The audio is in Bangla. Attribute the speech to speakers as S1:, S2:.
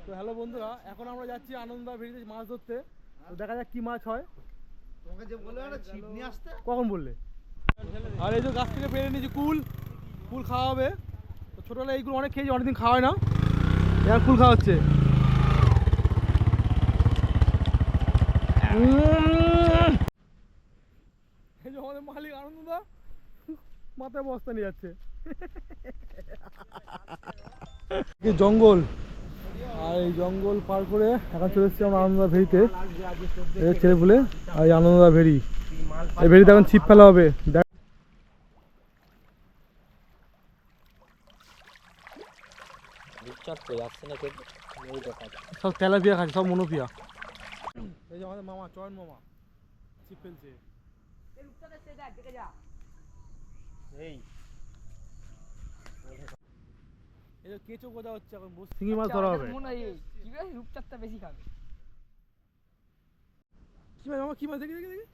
S1: তো হ্যালো বন্ধুরা, এখন আমরা যাচ্ছি আনন্দা ভেড়িতে মাছ ধরতে। তো দেখা যাক কি মাছ হয়।
S2: তোমাকে যে বললে একটা ছিপ নিয়ে আসতে,
S1: কখন বললে? আর এই যে গাছ থেকে পেরে নিয়েছি কুল, কুল খাওয়া হবে। তো ছোটোবেলায় এইগুলো অনেক খেয়েছি, অনেকদিন খাওয়া হয় না, এবার কুল খাওয়া হচ্ছে। এই যে আমাদের মালিক আনন্দদা মাথায় বস্তা নিয়ে যাচ্ছে। জঙ্গল, আর এই জঙ্গল পার করে এখন চলে এসেছি আমরা আনন্দা ভেড়িতে। ছেলে পুলে আর এই আনন্দা ভেড়ি, এই ভেড়িতে এখন ছিপ ফেলা হবে। সব তেলাপিয়া খাচ্ছে, সব মনোপিয়া। এই যে আমাদের মামা চয়ন মামা ছিপ ফেলছে। এই যে কেঁচো গোজা হচ্ছে, এখন শিঙি মাছ ধরা হবে।
S3: রূপচাঁদটা বেশি খাবে।
S1: কি মাছ মামা, কি মাছ? দেখি দেখি দেখি।